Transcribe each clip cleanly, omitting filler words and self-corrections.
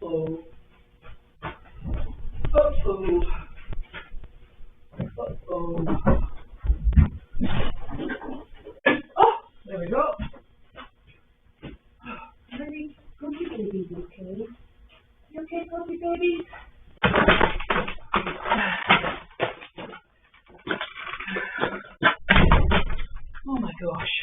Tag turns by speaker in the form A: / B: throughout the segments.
A: Uh-oh. Uh-oh. Uh-oh. Oh, there we go. Honey, Goldy baby's okay. You okay, Goldy baby? Oh my gosh.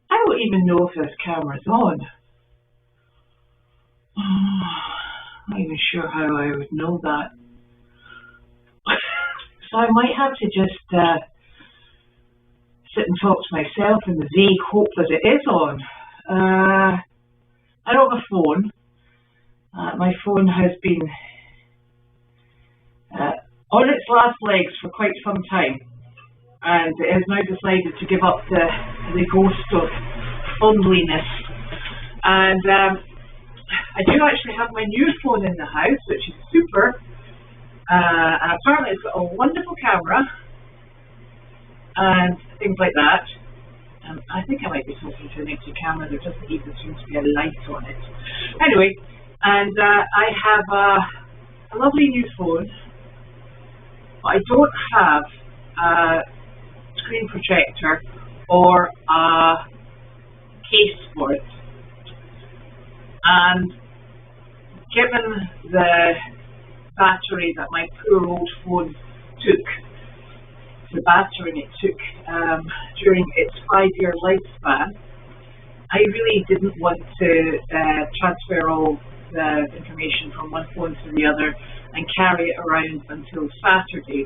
A: I don't even know if this camera's on. I'm not even sure how I would know that. So I might have to just sit and talk to myself in the vague hope that it is on. I don't have a phone. My phone has been on its last legs for quite some time, and it has now decided to give up the ghost of fondliness. And I do actually have my new phone in the house, which is super. And apparently it's got a wonderful camera and things like that. I think I might be talking to an empty camera. There doesn't even seem to be a light on it. Anyway, and I have a lovely new phone, but I don't have a screen protector or a case for it. And given the battery that my poor old phone took, the battering it took during its 5-year lifespan, I really didn't want to transfer all the information from one phone to the other and carry it around until Saturday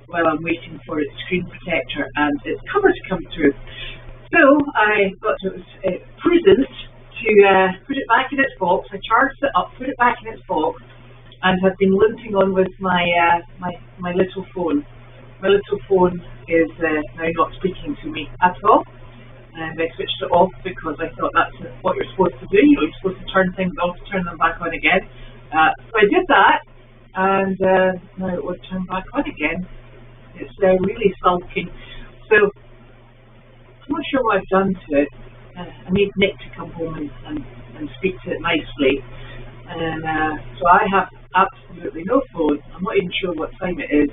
A: while I'm waiting for its screen protector and its cover to come through. So I thought it was prudent to put it back in its box. I charged it up, put it back in its box, and have been limping on with my my little phone. My little phone is now not speaking to me at all, and I switched it off because I thought that's what you're supposed to do. You know, you're supposed to turn things off, turn them back on again. So I did that, and now it would turn back on again. It's really sulking. So I'm not sure what I've done to it. I need Nick to come home and speak to it nicely. And so I have absolutely no phone. I'm not even sure what time it is.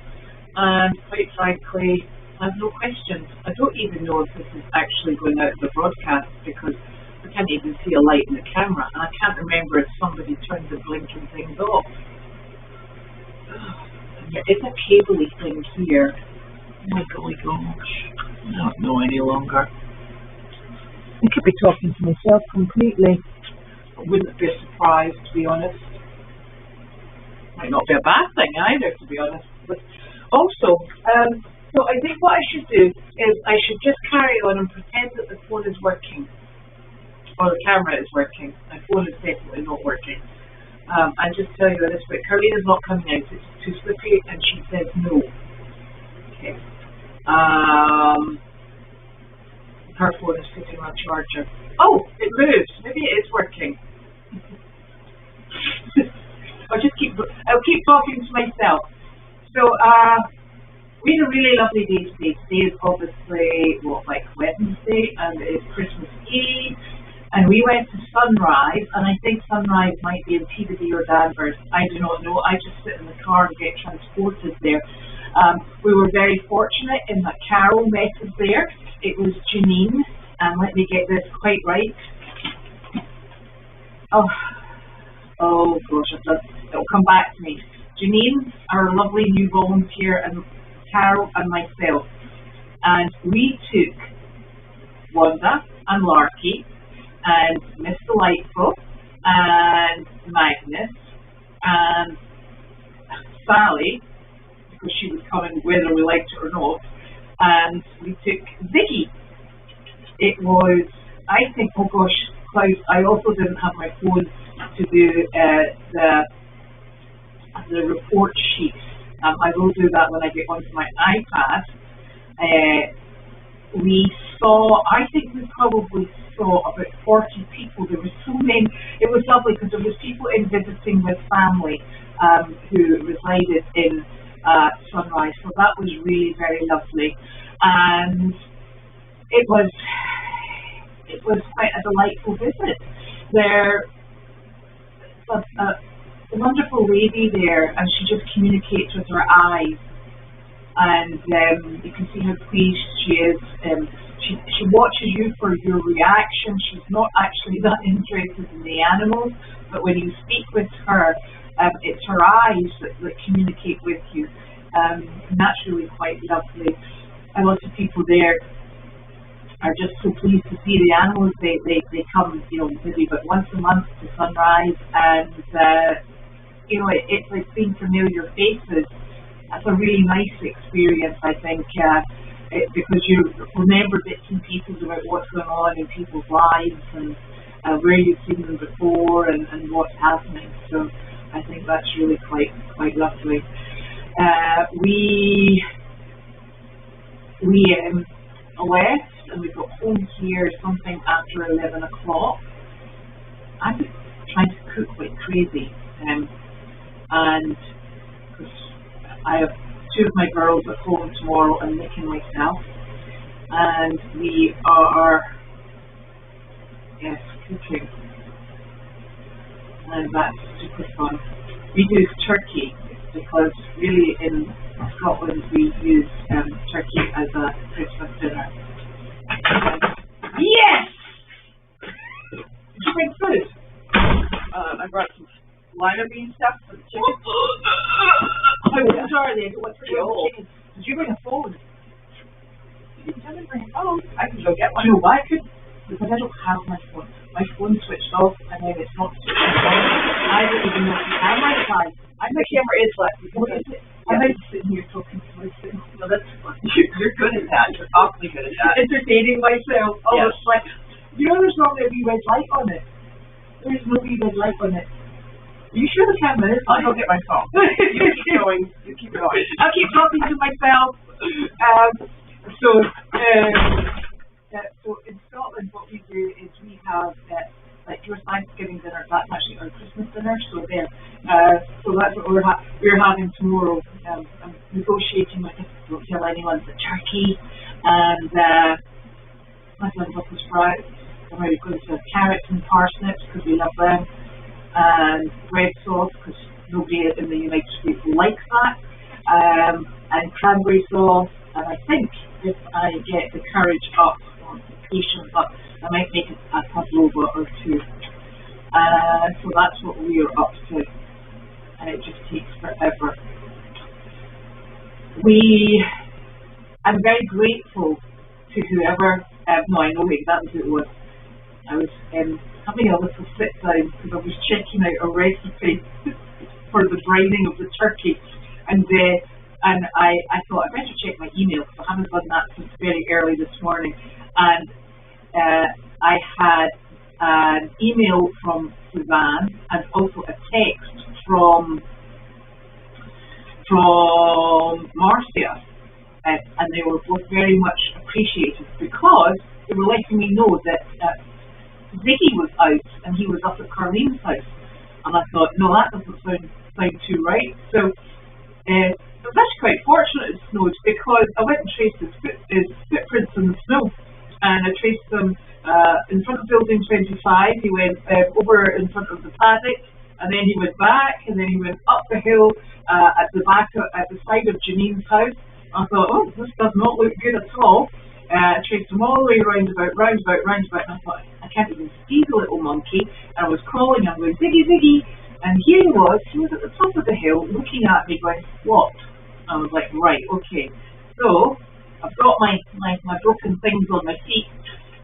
A: And quite frankly, I have no questions. I don't even know if this is actually going out the broadcast because I can't even see a light in the camera. And I can't remember if somebody turned the blinking things off. And there is a cable-y thing here. Oh my golly gosh. I don't know any longer. I could be talking to myself completely. I wouldn't be surprised, to be honest. Might not be a bad thing either, to be honest. But also, so I think what I should do is I should just carry on and pretend that the phone is working, or the camera is working. My phone is definitely not working. I just tell you this bit. Karina's not coming out. It's too slippery, and she says no. Okay. Her phone is sitting on charger. Oh, it moves. Maybe it is working. I'll keep talking to myself. So we had a really lovely day today. Today is obviously like Wednesday, and it is Christmas Eve. And we went to Sunrise, and I think Sunrise might be in Peabody or Danvers. I do not know. I just sit in the car and get transported there. We were very fortunate in that Carol met us there. It was Janine, and let me get this quite right. Oh gosh, it'll come back to me. Janine, our lovely new volunteer, and Carol and myself. And we took Wanda and Larky and Miss Delightful and Magnus and Sally, because she was coming whether we liked it or not, and we took Ziggy. It was, I think, oh gosh, Klaus, I also didn't have my phone to do the report sheet. I will do that when I get onto my iPad. we saw, I think we probably saw about 40 people. There were so many. It was lovely because there was people in visiting with family who resided in Sunrise. So that was really very lovely. And it was quite a delightful visit. There was a wonderful lady there, and she just communicates with her eyes. And you can see how pleased she is. She watches you for your reaction. She's not actually that interested in the animals, but when you speak with her, it's her eyes that communicate with you. And that's really quite lovely. And lots of people there are just so pleased to see the animals. They come, maybe about once a month to Sunrise, and it's like seeing familiar faces. That's a really nice experience, I think, because you remember bits and pieces about what's going on in people's lives and where you've seen them before and what's happening. So I think that's really quite lovely. We left and we got home here something after 11 o'clock. I was trying to cook like crazy, and I have two of my girls at home tomorrow, and Nick and myself, and we are, cooking, and that's super fun. We do turkey because really in Scotland we use turkey as a Christmas dinner. Yes! Did you bring food? I brought some lima bean stuff for the chicken. How old are they? What's pretty old? Did you bring a phone? You didn't bring a phone. I can go get one. No, I could, because I don't have my phone. My phone's switched off, and then it's not switched on. I don't even know if the camera is live. The camera is live. What is it? I'm just sitting here talking to myself. No, that's fun. You're good at that. You're awfully good at that. Entertaining myself. Oh, yes. It's like, there's not a wee red light on it. There's no wee red light on it. Are you sure the camera is? I'll go get my phone. You keep going. You keep going. I'll keep talking to myself. So in Scotland, what we do is we have like your Thanksgiving dinner. That's actually our Christmas dinner. So there. So that's what we're having tomorrow. I'm negotiating with it. Don't tell anyone. It's a turkey, and my son Brussels sprouts. I'm going to have carrots and parsnips because we love them. And red sauce, because nobody in the United States likes that, and cranberry sauce, and I think if I get the courage up, or the patience up, I might make a pavlova or two. So that's what we are up to, and it just takes forever. I'm very grateful to whoever, no, I know exactly who it was. I was having a little sit down because I was checking out a recipe for the brining of the turkey, and I thought I better check my email because I haven't done that since very early this morning, and I had an email from Suzanne and also a text from Marcia, and they were both very much appreciated because they were letting me know that Ziggy was out and he was up at Carlene's house, and I thought, no, that doesn't sound too right. So I was actually quite fortunate it snowed because I went and traced his footprints in the snow, and I traced them in front of building 25. He went over in front of the paddock, and then he went back, and then he went up the hill at the side of Janine's house. I thought, oh, this does not look good at all. I traced him all the way roundabout, and I thought, I can't even see the little monkey. And I was crawling, and I was going, Ziggy, Ziggy. And here he was at the top of the hill, looking at me, going, what? I was like, right, okay. So, I've got my broken things on my feet.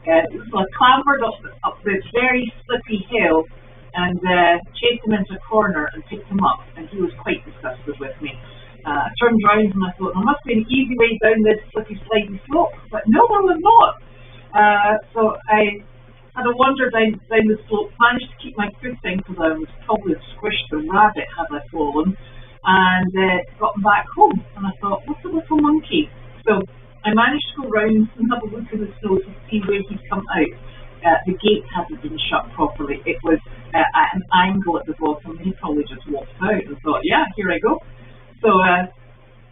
A: So I clambered up this very slippy hill, and chased him into a corner and picked him up, and he was quite disgusted with me. I turned around and I thought, there must be an easy way down this slippy slidey slope, but no, there was not. So I had a wander down the slope, managed to keep my footing because I was probably squished a rabbit had I fallen, and gotten back home. And I thought, what's a little monkey? So I managed to go round and have a look in the snow to see where he'd come out. The gate hadn't been shut properly. It was at an angle at the bottom. He probably just walked out and thought, yeah, here I go. So,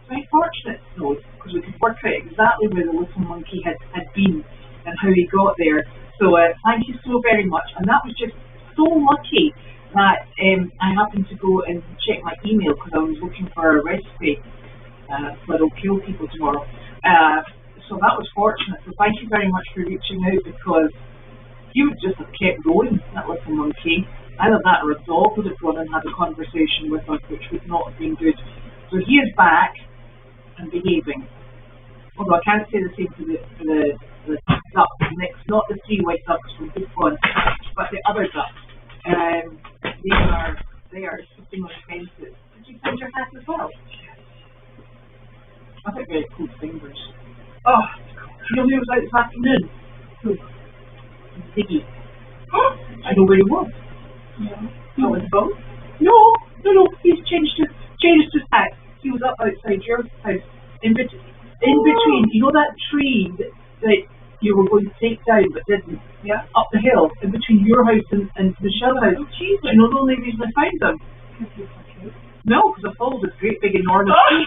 A: very fortunate, Snow, because we could work out exactly where the little monkey had been and how he got there. So, thank you so very much. And that was just so lucky that I happened to go and check my email because I was looking for a recipe for I'll kill people tomorrow. So that was fortunate. So thank you very much for reaching out, because he would just have kept going, that little monkey. Either that or a dog would have gone and had a conversation with us, which would not have been good. So he is back and behaving. Although I can't say the same for the ducks next, not the 3 white ducks from this one, but the other ducks. They are sitting on fences. Did you send your hat as well? Yes. I think very cool fingers. Oh, you know who was out this afternoon? Who? Ziggy. I know where he was. Yeah. That was both? No. He's changed his hat. He was up outside your house, in between. You know that tree that you were going to take down but didn't? Yeah. Up the hill, in between your house and Michelle's house. Oh, Jesus. You know the only reason I found them? No, because I followed this great big enormous tree.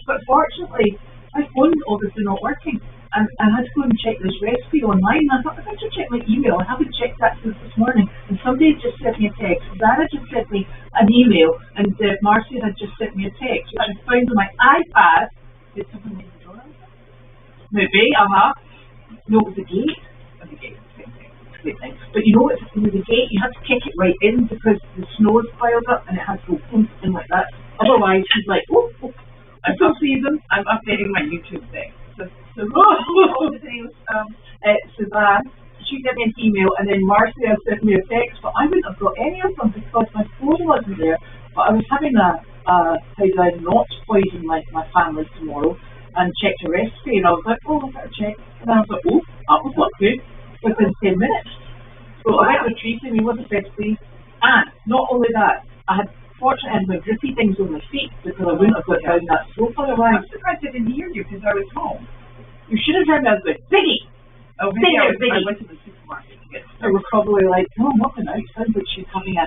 A: But fortunately, my phone's obviously not working. And I had to go and check this recipe online. And I thought, I should check my email. I haven't checked that since this morning. And somebody had just sent me a text. Zara just sent me an email. And Marcy had just sent me a text, which I found on my iPad. Did someone make the door open? Maybe, No, it was the gate. The gate. Same thing. But you know, it was the gate. You had to kick it right in because the snow is piled up and it had to go boom in like that. Otherwise, she's like, oh. I'm still season. I'm updating my YouTube thing. Suzanne, she sent me an email, and then Marcia sent me a text, but I wouldn't have got any of them because my phone wasn't there. But I was having how do I not poison my family tomorrow, and checked a recipe, and I was like, oh, I better check. And I was like, oh, that was lucky, within 10 minutes. So I went retreating, he wasn't best pleased. And not only that, fortunately, I had my grippy things on my feet because I wouldn't have got down that sofa. I'm surprised I didn't hear you because I was home. You should have heard me. I was like, Ziggy! Oh, Ziggy! I went to the supermarket to get stuff. I was probably like, no, I'm not going out. It sounds like she's having a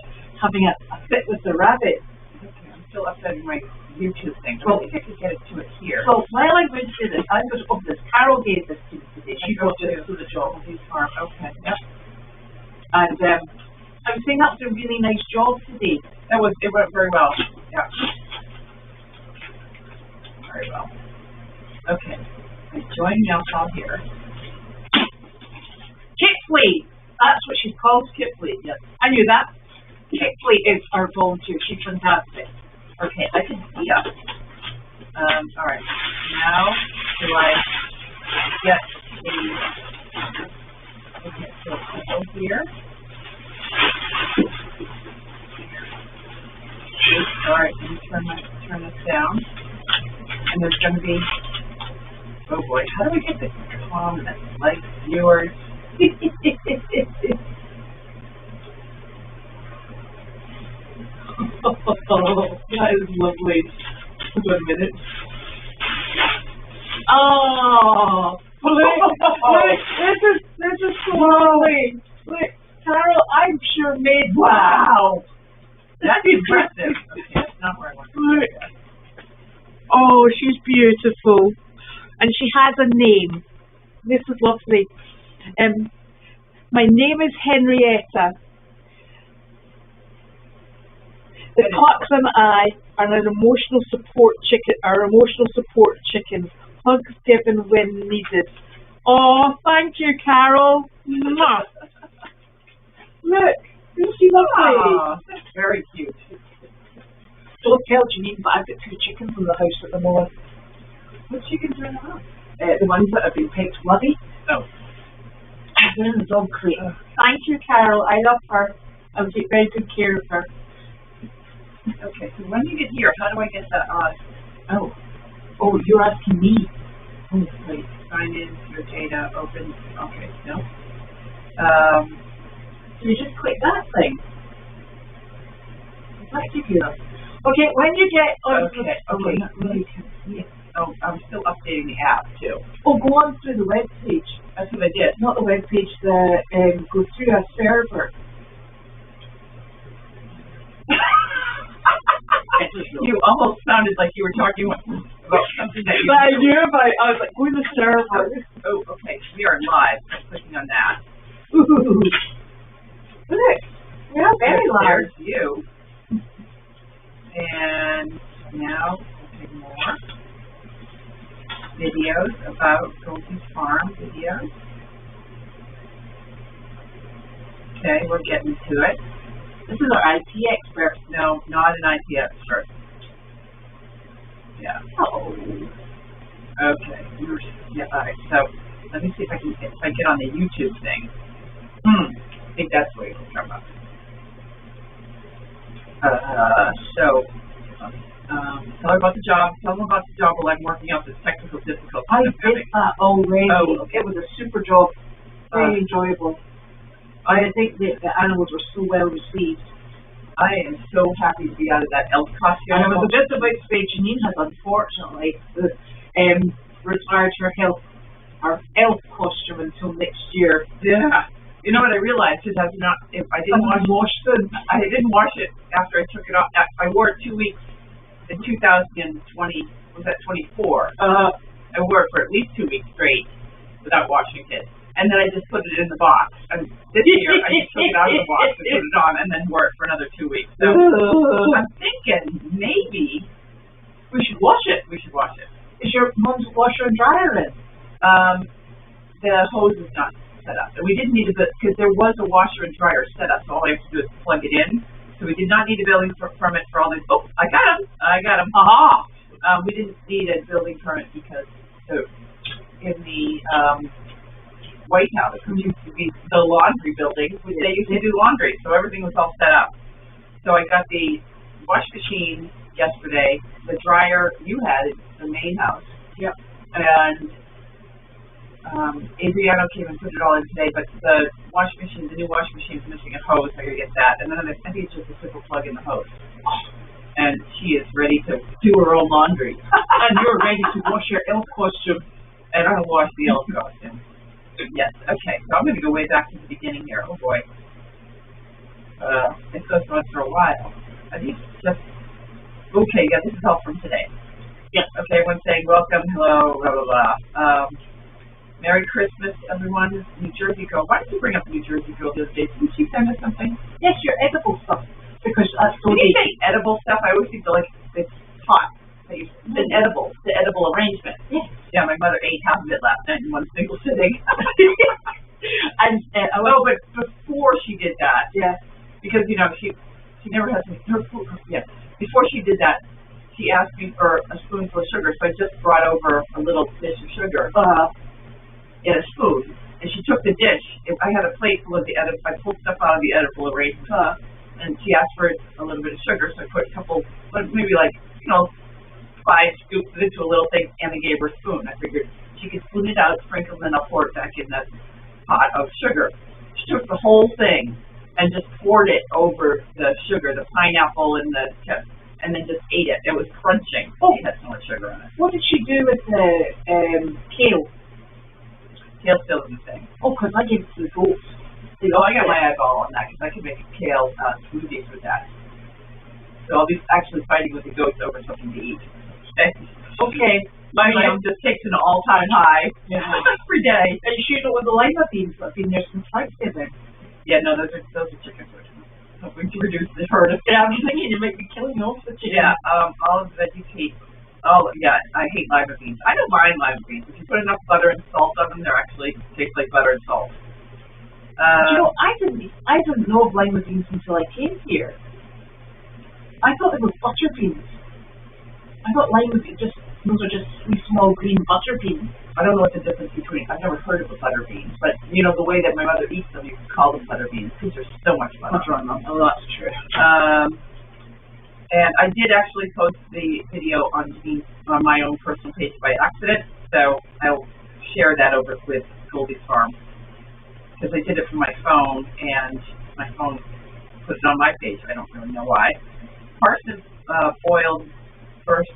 A: fit with the rabbit. Okay, I'm still upsetting my YouTube thing. Well, I think I could get it to it here. So while I'm going to do this, I'm going to open this. Carol gave this to me today. She brought this to the job of his farm. Okay, yep. And I was saying that was a really nice job today. It went very well. Yeah. Very well. Okay. Join Nelson here. Kippley! That's what she's called, Kippley. Yes. I knew that. Kippley is our volunteer. She's fantastic. Okay, I can see her. Alright. Now do I get the okay, so I go here. Alright, let me turn this down. And there's going to be, oh boy, how do we get the comments, like viewers? Oh, that is lovely. Hold on a minute. Oh, look, this is so lovely. Look, Carol, I'm sure made, wow. That's impressive. Okay, that's not where I want to go. Oh, she's beautiful. And she has a name. This is lovely. My name is Henrietta. The pucks and I are an emotional support chickens. Hugs given when needed. Oh, thank you, Carol. Mwah. Look. Isn't she lovely? Oh, that's very cute. Don't tell Janine, but I've got 2 chickens in the house at the moment. What chickens are in the house? The ones that have been picked bloody. Oh. They're in the dog crate. Thank you, Carol. I love her. I'll take very good care of her. Okay, so when you get here, how do I get that on? Oh, you're asking me. Oh, wait. Sign in, your data, open. Okay, no. So you just click that thing. Does that give you that? Okay, when you get on okay. Oh, I'm still updating the app too.
B: Oh, go on through the web page.
A: That's what I did.
B: Not the web page. Go through a server.
A: You almost sounded like you were talking about something that you.
B: I knew about. I was like, go to the server.
A: Oh, okay. We are live. I'm clicking on that.
B: Ooh. Look, yeah, very live.
A: There's you. And now we'll take more videos about Goldy's Farm videos. Okay, we're getting to it.
B: This is our IT expert.
A: No, not an IT expert. Yeah.
B: Oh.
A: Okay. Yeah. All right. So let me see if I get on the YouTube thing. I think that's what you're talking about. Tell her about the job. Tell them about the job while I'm working out the technical difficulties.
B: I did that already.
A: Oh, okay.
B: It was a super job. Very enjoyable. I think the animals were so well received.
A: I am so happy to be out of that elf costume.
B: And I was just about to say, Janine has unfortunately retired her elf costume until next year.
A: Yeah. You know what I realized is I didn't wash it after I took it off. I wore it 2 weeks in 2020. Was that 24? I wore it for at least 2 weeks straight without washing it. And then I just put it in the box. And this year, I just took it out of the box and put it on and then wore it for another 2 weeks. So I'm thinking maybe we should wash it. We should wash it.
B: Is your mom's washer and dryer in?
A: The hose is not set up. And we didn't need because there was a washer and dryer set up, so all I have to do is plug it in. So we did not need a building permit for all these. Oh, I got them. Aha! We didn't need a building permit because in the White House, which used to be the laundry building, they used to do laundry, so everything was all set up. So I got the wash machine yesterday, the dryer you had at the main house.
B: Yep.
A: And Adriano came and put it all in today, but the new wash machine is missing a hose, so I gotta get that. And then I think it's just a simple plug in the hose. And she is ready to do her own laundry.
B: And you're ready to wash your elf costume.
A: And I'll wash the elf costume. Yes, okay, so I'm going to go way back to the beginning here. Oh boy. It goes on for a while. I think it's just, okay, yeah, this is all from today.
B: Yes.
A: Okay, everyone's saying welcome, hello, blah, blah, blah. Merry Christmas, everyone. New Jersey Girl. Why did you bring up New Jersey Girl the other day? Didn't she send us something?
B: Yes, your edible stuff. Because that's so
A: when you say edible stuff, I always think like it's hot. The edible arrangement.
B: Yes.
A: Yeah, my mother ate half of it last night in one single sitting.
B: And
A: but before she did that,
B: yeah,
A: because she never has her food. Yeah, before she did that, she asked me for a spoonful of sugar, so I just brought over a little dish of sugar in a spoon, and she took the dish. I had a plate full of the edible. I pulled stuff out of the edible arrangement, and she asked for a little bit of sugar, so I put a couple, maybe 5 scoops into a little thing, and I gave her a spoon. I figured she could spoon it out, sprinkle, and then I'll pour it back in the pot of sugar. She took the whole thing and just poured it over the sugar, the pineapple and and then just ate it. It was crunching.
B: Oh,
A: it had so much sugar on it.
B: What did she do with the kale?
A: Kale still in the thing.
B: Oh, because I gave it to the goats.
A: I got my eyeball on that because I can make a kale smoothies with that. So I'll be actually fighting with the goats over something to eat. Okay. My life just takes an all-time high every day.
B: Are you sure it was the lima beans that have been there since Thanksgiving?
A: Yeah, no, those are chicken food. Hoping to reduce the herd of
B: I'm thinking you might be killing off the chicken.
A: Yeah, all of the veggies hate. Oh, yeah, I hate lima beans. I don't mind lima beans. If you put enough butter and salt on them, they actually taste like butter and salt.
B: I didn't know of lima beans until I came here. I thought they were butter beans. I thought lima beans those are just three small green butter beans.
A: I don't know what the difference between. I've never heard of a butter beans, but the way that my mother eats them, you can call them butter beans because there's so much butter on them.
B: Oh, that's true.
A: And I did actually post the video on my own personal page by accident, so I'll share that over with Goldy's Farm because I did it from my phone, and my phone put it on my page. I don't really know why. Parsnips boiled first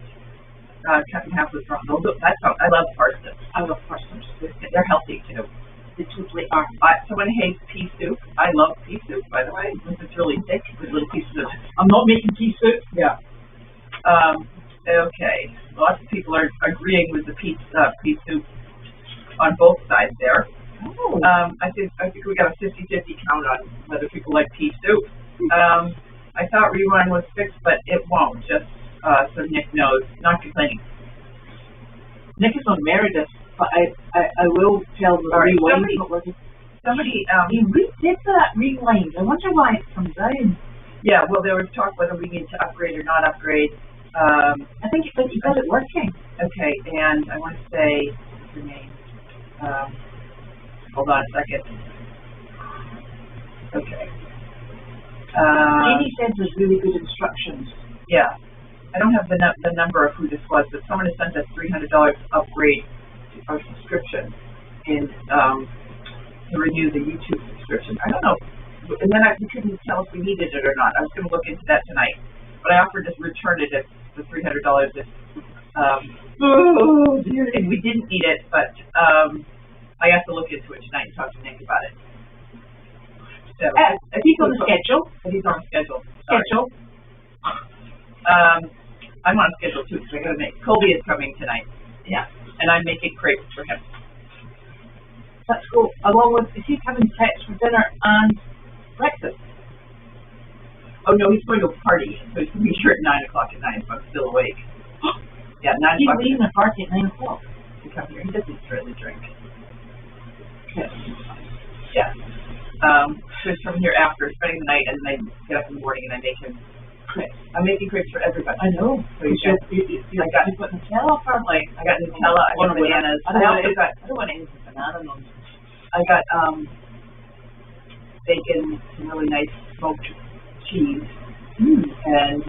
A: cut in half with raw. I love parsnips. I love parsnips. They're healthy too. They totally are. Someone hates pea soup. I love pea soup, by the way. It's really thick with little pieces of.
B: I'm not making pea soup.
A: Yeah. Okay. Lots of people are agreeing with the pea soup on both sides there.
B: Oh.
A: I think we got a 50-50 count on whether people like pea soup. I thought Rewind was fixed, but it won't. Just so Nick knows. Not complaining.
B: Nick is on Meredith, but I will tell the Rewind.
A: Somebody
B: he redid that Rewind. I wonder why it comes down.
A: Yeah, well, there was talk whether we need to upgrade or not upgrade.
B: I think you got it working.
A: Okay, and I want to say what's her name. Hold on a second. Okay.
B: Amy said there's really good instructions.
A: Yeah. I don't have the number of who this was, but someone has sent us $300 upgrade to our subscription in to renew the YouTube subscription. I don't know. And then we couldn't tell if we needed it or not. I was going to look into that tonight. But I offered to return it at the $300 if we didn't need it, but I have to look into it tonight and talk to Nick about it. So,
B: he's on the schedule.
A: He's on schedule.
B: Schedule.
A: I'm on schedule too because I got to make. Goldy is coming tonight.
B: Yeah.
A: And I'm making crepes for him.
B: That's cool. Along with, is he having crepes for dinner and breakfast?
A: Oh no, he's going to a party, so he's going to be here at 9 o'clock at night if I'm still awake. Yeah, 9 o'clock.
B: He's leaving the party at 9 o'clock.
A: To come here. He doesn't really drink.
B: Okay.
A: Yeah. So he's coming here after, spending the night, and then I get up in the morning and I make him crepes. I'm making crepes for everybody.
B: I know.
A: So I got
B: Nutella
A: probably. I got Nutella. I got bananas.
B: I don't want anything banana on.
A: I got bacon, some really nice smoked cheese, and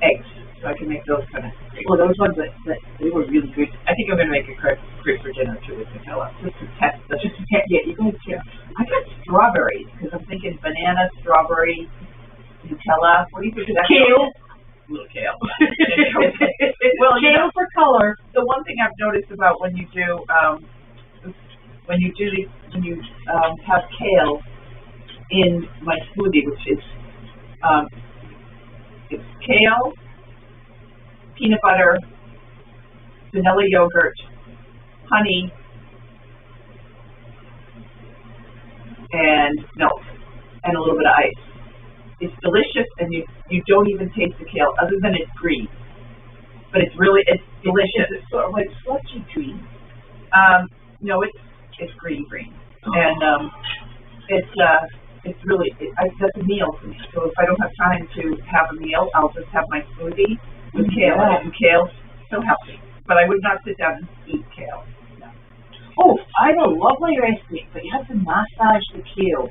A: eggs. So I can make those kind of.
B: Well, those ones that they were really good.
A: I think I'm going to make a crepe for dinner too with Nutella, just to test. Yeah, you guys too. I got strawberries because I'm thinking banana, strawberry, Nutella. What do you think of that?
B: Kale.
A: A little kale.
B: Well, kale for color.
A: The one thing I've noticed about when you have kale in my smoothie, which is it's kale, peanut butter, vanilla yogurt, honey, and milk, and a little bit of ice. It's delicious, and you don't even taste the kale, other than it's green. But it's delicious.
B: It's sort of like sludgy green.
A: No, it's green, and it's really that's a meal for me. So if I don't have time to have a meal, I'll just have my smoothie with kale.
B: Yeah.
A: And kale's so healthy, but I would not sit down and eat kale. No.
B: Oh, I know, lovely recipe, but you have to massage the kale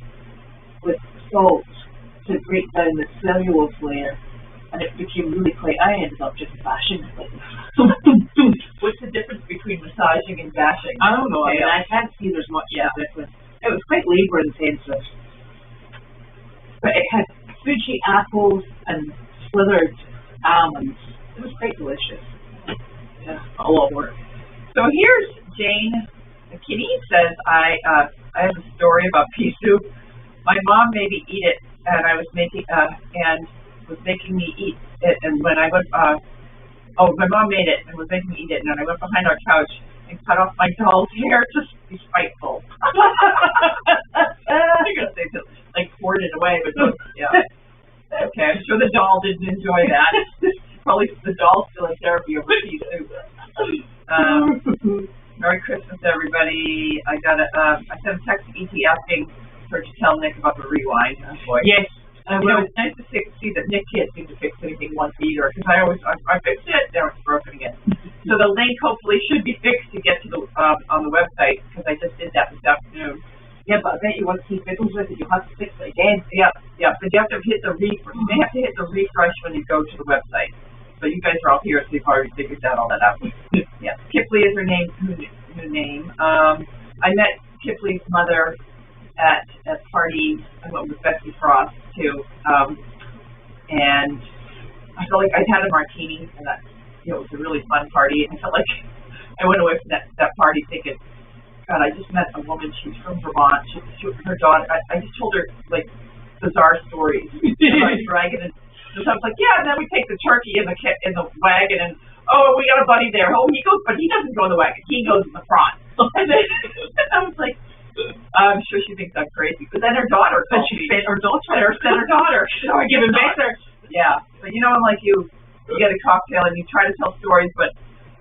B: with salt to break down the cellulose layer, and it became really quite. I ended up just bashing it. Like,
A: what's the difference between massaging and bashing?
B: I don't know. I mean, I can't see there's much difference. It was quite labor intensive, but it had Fuji apples and slithered almonds. It was quite delicious.
A: Yeah, a lot of work. So here's Jane McKinney says, I have a story about pea soup. My mom made me eat it, and I was making me eat it. And when I went, my mom made it and was making me eat it, and then I went behind our couch and cut off my doll's hair to be spiteful. I'm gonna say to, like, poured it away, but yeah. Okay, I'm sure the doll didn't enjoy that. Probably the doll's still in therapy over pea soup. Merry Christmas, everybody. I sent a text to E.T. asking her to tell Nick about the rewind. Oh, boy.
B: Yes.
A: Well, it's nice to see that Nick can't seem to fix anything once either, because I fixed it, now it's broken again. So the link hopefully should be fixed to get to the on the website, because I just did that this afternoon.
B: Yeah, but I bet you once he fiddles with it, you'll have to fix it again.
A: Yeah, but you have to hit the refresh. You may have to hit the refresh when you go to the website. But you guys are all here, so you've already figured all that out. Yeah, Kipley is her name. New name. I met Kipley's mother at a party. I went with Betsy Frost too, and I felt like I'd had a martini, and you know, it was a really fun party, and I felt like I went away from that party thinking, God, I just met a woman. She's from Vermont. Her daughter. I just told her like bizarre stories about dragging, and so I was like, yeah. And then we take the turkey in the wagon, and oh, we got a buddy there. Oh, he goes, but he doesn't go in the wagon. He goes in the front. And then I was like, I'm sure she thinks I'm crazy. But then her daughter, and she sent her daughter. So I give it back her. Yeah, but you know, I'm like you get a cocktail and you try to tell stories, but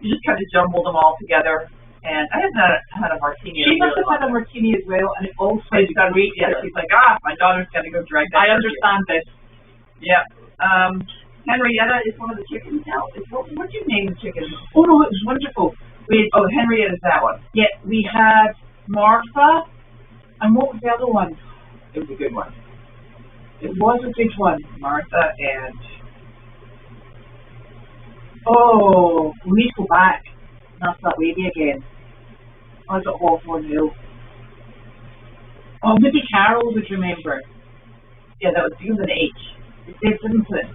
A: you just kind of jumble them all together. And I have not had a martini.
B: She must have had a martini as well, and it also
A: she's like, my daughter's got to go drag that.
B: I understand this.
A: Yeah. Henrietta is one of the chickens now. What did you name the chicken?
B: Oh no, it was wonderful.
A: Henrietta's that one.
B: Yeah, we had Martha, and what was the other one?
A: It was a good one.
B: It was a good one.
A: Martha and...
B: Oh, we need to go back. That's that lady again. I was at Hawthorne Hill. Oh, maybe Carol would remember.
A: Yeah, that was begins with an H.
B: It did, didn't it?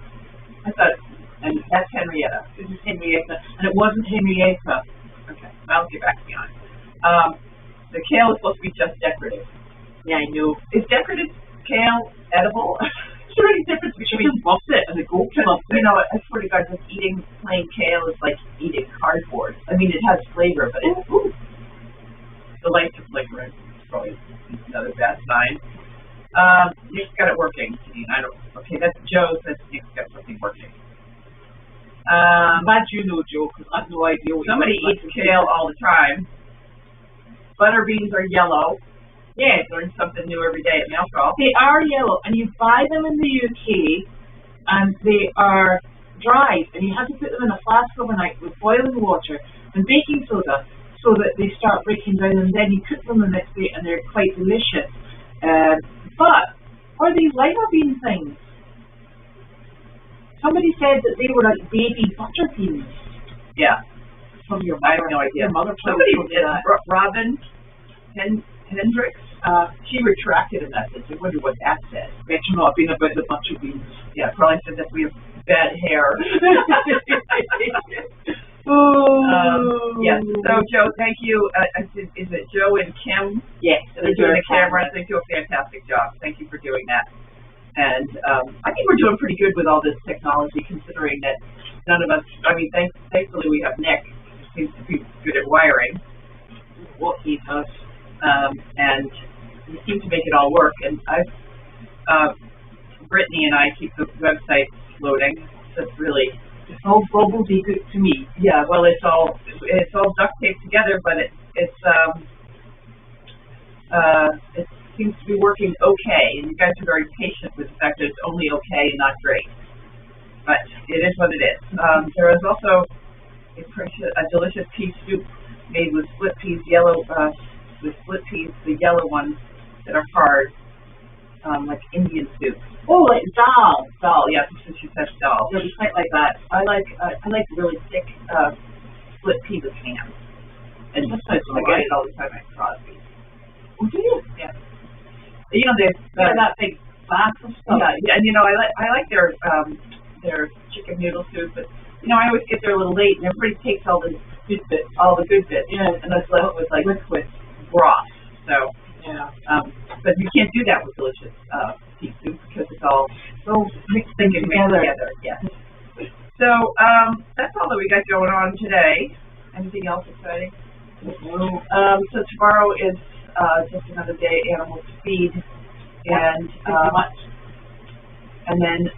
A: I thought, and that's Henrietta.
B: This is Henrietta, and it wasn't Henrietta.
A: Okay, I'll get back to you on it. The kale is supposed to be just decorative.
B: Yeah, I know.
A: Is decorative kale edible? Is there any difference between
B: loves it and the goat loves it?
A: You know, I swear to God, just eating plain kale is like eating cardboard. I mean, it has flavor, but it's the lack of flavor is probably another bad sign. Nick's got it working. Okay, that's Joe says Nick's got something working.
B: Glad you know, Joe, because I have no idea what
A: somebody eats kale all the time. Butter beans are yellow. Yeah, learn something new every day at Mail Call.
B: They are yellow, and you buy them in the UK, and they are dried, and you have to put them in a flask overnight with boiling water and baking soda so that they start breaking down, and then you cook them the next day, and they're quite delicious. But are these lima bean things? Somebody said that they were like baby butter beans.
A: Yeah.
B: From your
A: mother. I have no idea. Somebody did that. Robin Hendricks, she retracted a message. I wonder what that said.
B: Better not been about the butter beans.
A: Yeah, probably said that we have bad hair. Yes. So, Joe, thank you. Is it Joe and Kim?
B: Yes.
A: They're doing the cameras. They do a fantastic job. Thank you for doing that. And I think we're doing pretty good with all this technology, considering that none of us, I mean, thankfully we have Nick, who seems to be good at wiring, what he does, and we seem to make it all work. And Brittany and I keep the website loading, so it's really...
B: It's all gobbledygook to me.
A: Yeah, well, it's all duct taped together, but it seems to be working okay, and you guys are very patient with the fact that it's only okay and not great. But it is what it is. There is also a delicious pea soup made with split peas, the yellow ones that are hard, like Indian soup.
B: Oh, like dal.
A: Yeah, she says dal.
B: Yeah, we quite like that.
A: I like really thick split peas with ham. And I get it all the time at Crosby.
B: Oh, do you?
A: Yeah. You know,
B: that big bath of stuff.
A: Yeah, and you know, I like their chicken noodle soup, but you know, I always get there a little late, and everybody takes all the good bits.
B: Yeah,
A: and that's left with like liquid broth. So
B: yeah.
A: But you can't do that with delicious pea soup because it's all so mixed together. Yeah. So that's all that we got going on today. Anything else exciting? So tomorrow is just another day animals to feed, and then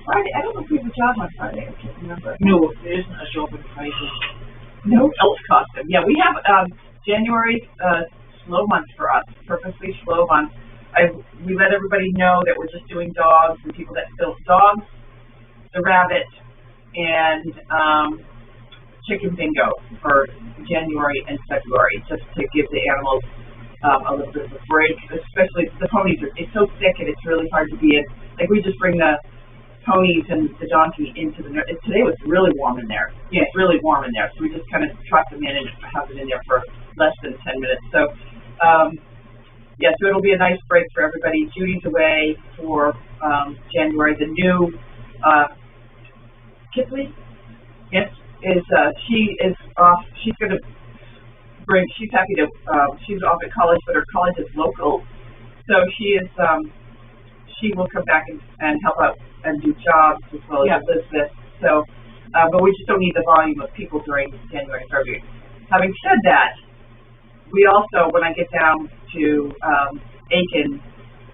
A: Friday. I don't know if we have a job on Friday. I can't remember.
B: No, there isn't a job on Friday.
A: No elf costume. Yeah, we have January slow month for us, purposely slow month. We let everybody know that we're just doing dogs and people that still dogs, the rabbit, and chicken bingo for January and February, just to give the animals a little bit of a break, especially the ponies. It's so thick and it's really hard to be in. Like we just bring the ponies and the donkey into the today was really warm in there. Yeah, it's really warm in there. So we just kind of trot them in and have them in there for less than 10 minutes. So so it'll be a nice break for everybody. Judy's away for January. The new Kipley Yes. She is off. She's going to bring. She's happy to. She's off at college, but her college is local, so she is. She will come back and help out and do jobs as well as Elizabeth. So, but we just don't need the volume of people during January, February. Having said that, we also, when I get down to Aiken,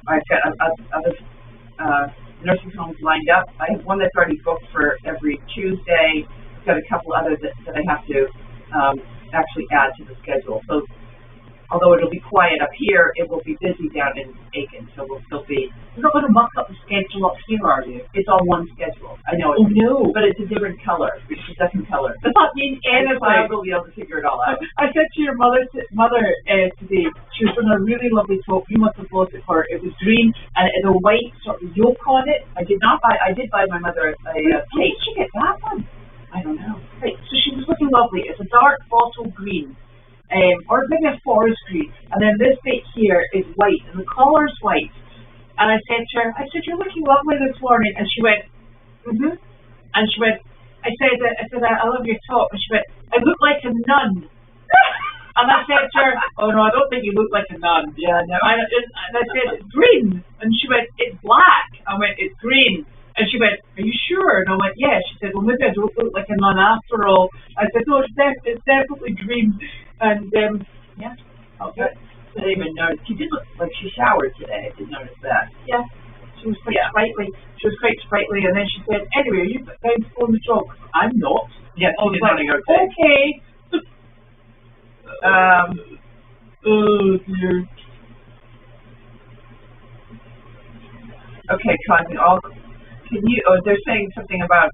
A: I've got other nursing homes lined up. I have one that's already booked for every Tuesday. I've got a couple others that I have to actually add to the schedule. So although it'll be quiet up here, it will be busy down in Aiken. So we'll still be.
B: You're not going to muck up the schedule up here, are you?
A: It's all one schedule. I know.
B: Oh no!
A: But it's a different color. It's a different color.
B: Does that mean anything?
A: We'll be able to figure it all out.
B: I said to your mother today, she was in a really lovely top. You must have bought it for her. It was green and it had a white sort of yoke on it.
A: I did buy my mother a cake.
B: Where did she get that one?
A: I don't know.
B: Right, so she was looking lovely. It's a dark bottle green. Or maybe a forest green, and then this bit here is white, and the collar's white. And I said to her, you're looking lovely this morning, and she went, and she went, I said, I love your top, and she went, I look like a nun. And I said to her, oh no, I don't think you look like a nun.
A: Yeah, no.
B: And I said, it's green, and she went, it's black. I went, it's green. And she went, are you sure? And I went, yeah. She said, well, maybe I don't look like a nun after all. I said, no, it's definitely green. And, yeah.
A: Okay. I didn't even notice. She did look like she showered today. I did notice that.
B: Yeah. She was quite sprightly. She was quite sprightly. And then she said, anyway, are you going to go on the job? I'm not.
A: Yeah, she didn't want to go
B: today. Okay. Oh, dear.
A: Okay, causing all... they're saying something about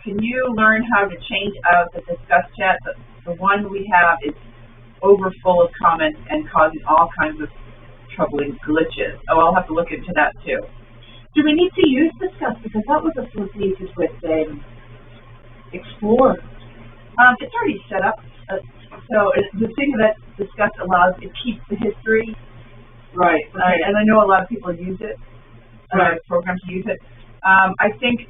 A: can you learn how to change out the discuss chat? The one we have is over full of comments and causing all kinds of troubling glitches. Oh, I'll have to look into that too.
B: Do we need to use discuss because that was associated with Explore?
A: It's already set up. So the thing that discuss allows, it keeps the history.
B: Right.
A: And I know a lot of people use it. Programs use it. I think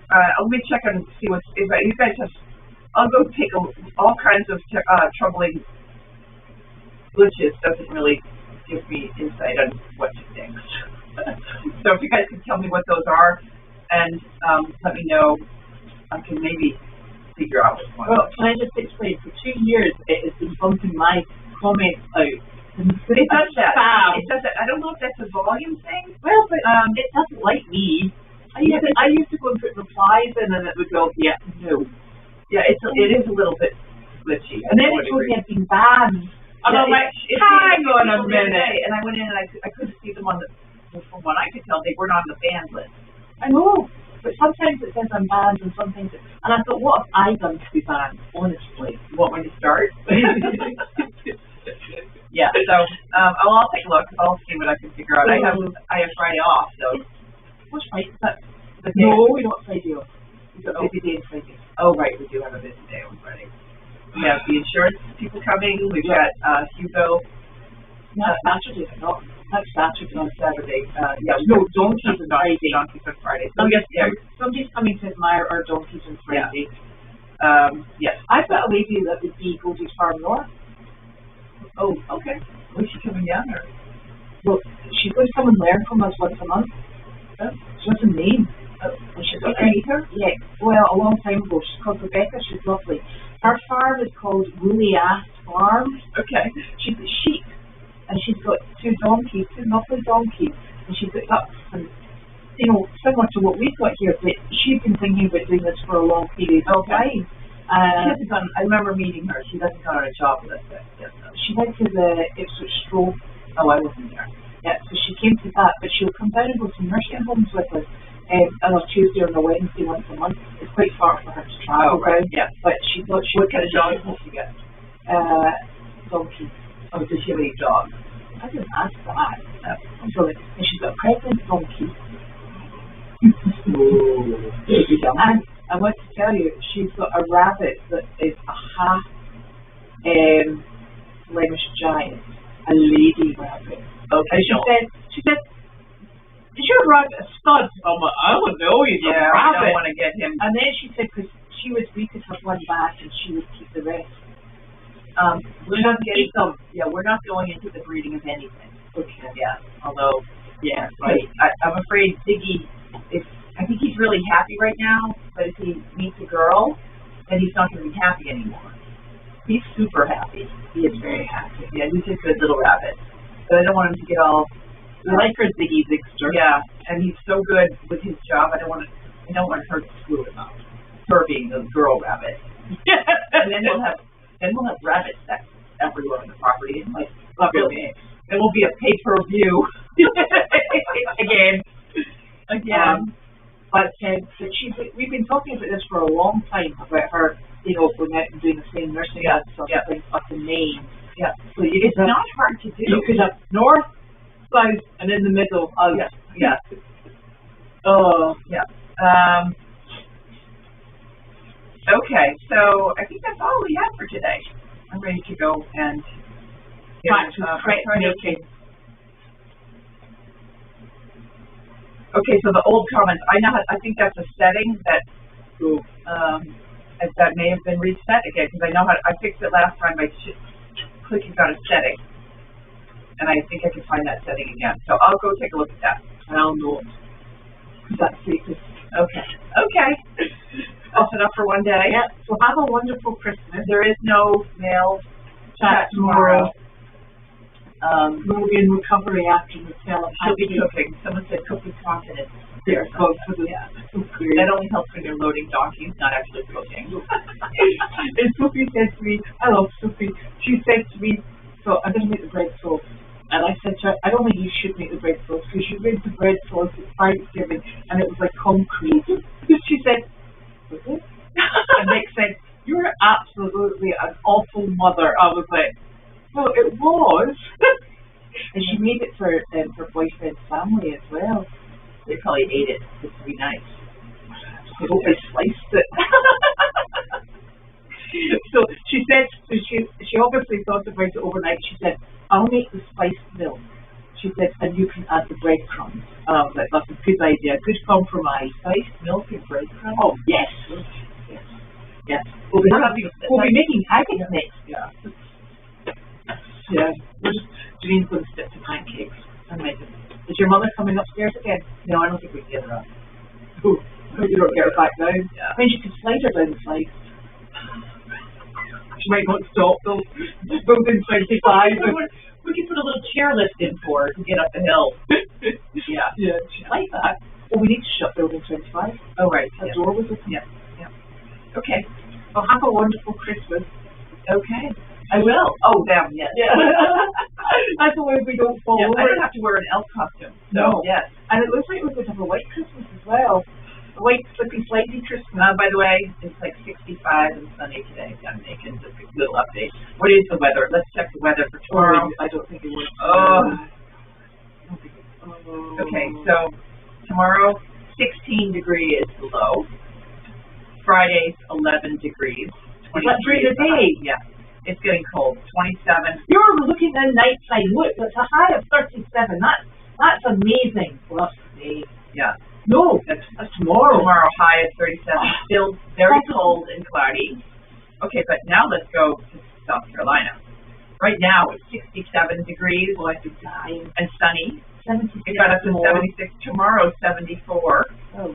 A: let me check and see if you guys have. I'll go take all kinds of troubling glitches. Doesn't really give me insight on what to think. So if you guys can tell me what those are and let me know, I can maybe figure out which one.
B: Well, can I just explain? For 2 years, it has been bumping my comments out.
A: It does that. It does that. I don't know if that's a volume thing.
B: Well, but it doesn't like me. I used to go and put replies in, and it would go, yeah, no.
A: Yeah, it is a little bit glitchy.
B: And then it told me I'd been banned. And I'm like, hang on a minute.
A: And I went in and I couldn't see them on from what I could tell, they weren't on the banned list.
B: I know. But sometimes it says I'm banned, and sometimes and I thought, what have I done to be banned? Honestly,
A: you want me to start? Yeah. So I'll take a look. I'll see what I can figure out. I have Friday off, so.
B: What's Friday? Is that the day? No, we don't Friday off. We've got a busy day on Friday.
A: Oh right, we do have a busy day on Friday. We have the insurance people coming. We've got Hugo.
B: Not Saturday, not Saturday.
A: On Saturday.
B: No, donkeys on Friday.
A: Donkeys on Friday.
B: So yes, somebody's coming to admire our donkeys on Friday.
A: Yes.
B: I've got a lady that would be Goldy's Farm North.
A: Oh, okay. Is she coming down or?
B: Well, she's going to come and learn from us once a month. She has a name. And she's got
A: meet her?
B: Yeah. Well, a long time ago. She's called Rebecca. She's lovely. Her farm is called Woolly Ass Farm.
A: Okay.
B: She's got sheep, and she's got 2 donkeys, 2 lovely donkeys, and she's got ducks, and similar to what we've got here. But she's been thinking about doing this for a long period of time.
A: She hasn't gone. I remember meeting her. She hasn't gone on a job with us yet.
B: She went to the Ipswich Stroll.
A: Oh, I wasn't there.
B: Yeah, so she came to that, but she'll come down and go to nursing homes with us on a Tuesday or a Wednesday once a month. It's quite far for her to travel down.
A: Yeah.
B: But she thought she
A: what kind of dogs does she get?
B: Donkey.
A: Oh, does she have any dogs?
B: I didn't ask that. So, and she's got a pregnant donkey. And I want to tell you, she's got a rabbit that is a half Flemish giant, a lady rabbit.
A: Okay.
B: And she said, Did you run a stud? I'm like, I don't know, he's a rabbit.
A: I don't want to get him.
B: And then she said, because we could have one back and she would keep the rest.
A: We're not getting some. Yeah, we're not going into the breeding of anything.
B: Okay.
A: Yeah. Although,
B: yeah, right.
A: I'm afraid Ziggy I think he's really happy right now, but if he meets a girl, then he's not going to be happy anymore. He's super happy.
B: He is very happy.
A: Yeah, he's a good little rabbit. But I don't want him to get all.
B: I like her Ziggy Zigster.
A: Yeah, and he's so good with his job. I don't want her to screw him up. Her being the girl rabbit. And then we'll have rabbit sex everywhere on the property. And like, really, it will be a pay-per-view again.
B: But we've been talking about this for a long time about her, going out and doing the same nursing stuff up in Maine.
A: Yeah. So it's not hard to do.
B: You could have north, south, and in the middle.
A: Oh yeah. Yeah.
B: Oh
A: yeah. Okay, so I think that's all we have for today. I'm ready to go and
B: back to milking.
A: Okay, so the old comments. I think that's a setting that may have been reset again because I know how I fixed it last time by clicking on a setting, and I think I can find that setting again. So I'll go take a look at that.
B: And I'll know it. That's it.
A: Okay. I'll set up for one day.
B: Yeah. So have a wonderful Christmas.
A: There is no mail
B: chat tomorrow. We'll be in recovery after the sale.
A: She'll be cooking. Someone said cooking confidence.
B: There,
A: so that only helps when you're loading donkeys, not actually cooking.
B: And Sophie said to me, I love Sophie. She said to me, so I'm going to make the bread sauce. And I said to her, I don't think you should make the bread sauce because you made the bread sauce at Thanksgiving and it was like concrete. She said, was it? And Nick said, you're absolutely an awful mother. I was like, well, it was. And she made it for her boyfriend's family as well.
A: They probably ate it just to be nice.
B: I hope they sliced it. So she said, she obviously thought about it overnight. She said, I'll make the spiced milk. She said, and you can add the breadcrumbs. That's a good idea, good compromise.
A: Spiced milk and breadcrumbs?
B: Oh, yes. Yes. We'll be making haggis next.
A: Yeah.
B: Yeah. Janine's going to stick to pancakes and make them. Is your mother coming upstairs again?
A: No, I don't think we can get her up.
B: Oh, you don't get her back down.
A: Yeah.
B: I mean, you can slide her down the slide. She might not stop though. Building 25.
A: We could put a little chairlift in for her to get up the hill. Yeah.
B: Yeah, she'd like that. Well, we need to shut building 25.
A: Oh, right.
B: That door was open.
A: Yeah. Okay.
B: Well, have a wonderful Christmas.
A: Okay. I will. Oh, damn, yes.
B: Yeah. That's the way we don't fall over.
A: I don't have to wear an elf costume.
B: No.
A: Yes.
B: And it looks like we're going to have a white Christmas as well. A white, slippy, slidey Christmas.
A: By the way, it's like 65 and sunny today. I'm making just a little update. What is the weather? Let's check the weather for tomorrow.
B: I don't think it was.
A: Okay, so tomorrow, 16 degrees is the low. Friday's 11 degrees.
B: Is that during the day?
A: Yeah. It's getting cold. 27.
B: You're looking at night side. Look, it's a high of 37. That's amazing for us today.
A: Yeah.
B: No, that's tomorrow.
A: Tomorrow high of 37. Still very cold and cloudy. Okay, but now let's go to South Carolina. Right now it's 67 degrees.
B: Oh, I could die.
A: And sunny.
B: 76.
A: It got up to 76. Tomorrow 74.
B: Oh.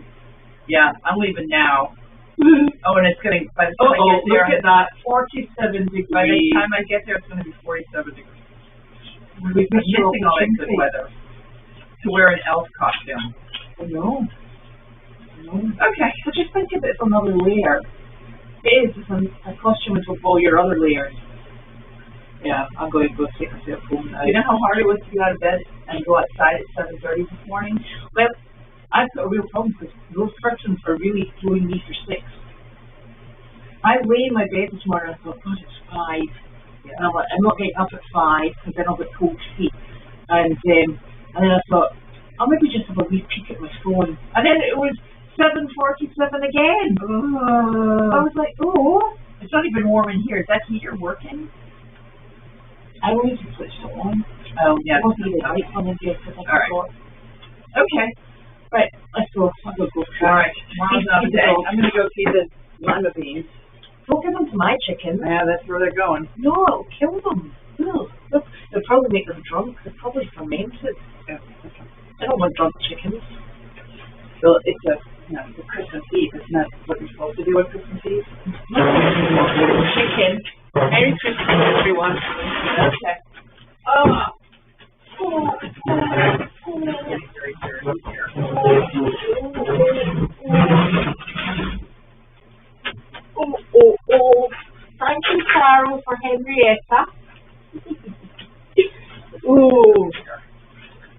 A: Yeah, I'm leaving now. Oh, and it's getting, by the time I get there,
B: look at that, 47 degrees.
A: By the time I get there, it's going to be 47 degrees.
B: We're
A: missing all that good weather to wear an elf costume.
B: I know.
A: Okay.
B: So just think of it as another layer. It is a costume with all your other layers. Yeah, I'm going to go take myself home now.
A: You know how hard it was to get out of bed and go outside at 7:30 this morning?
B: Well, I've got a real problem because those curtains are really throwing me for 6. I lay in my bed this morning and I thought, God, it's 5. Yeah. And I'm like, I'm not getting up at 5 because then I'll get cold feet. And then I thought, I'll maybe just have a wee peek at my phone. And then it was 7:47 again. I was like, oh.
A: It's not even warm in here. Is that heater working?
B: I always switched it on.
A: Oh, yeah.
B: It wasn't even lights on in here.
A: All right.
B: Okay. Right, let's go. I'll go.
A: Alright, I'm gonna go feed the lima beans.
B: Don't give them to my chickens.
A: Yeah, that's where they're going.
B: No, it'll kill them. No. Look, they'll probably make them drunk. They're probably fermented.
A: Yeah, okay.
B: I don't want drunk chickens.
A: So it's Christmas Eve, isn't that what you're supposed to do on Christmas Eve?
B: Chicken.
A: Merry Christmas, everyone.
B: Okay. Oh. Thank you, Carol, for Henrietta. Ooh.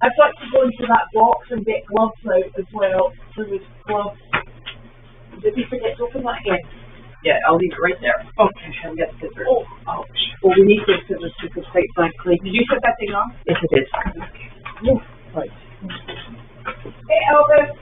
B: I've got to go into that box and get gloves out as well. There was gloves. Did we forget to open that again?
A: Yeah, I'll leave it right there.
B: Okay,
A: I'll get scissors.
B: Oh, ouch.
A: Well, we need those scissors because, quite frankly,
B: Did you set that thing off?
A: yes, it is.
B: Oh,
A: Right.
B: hey, Elvis.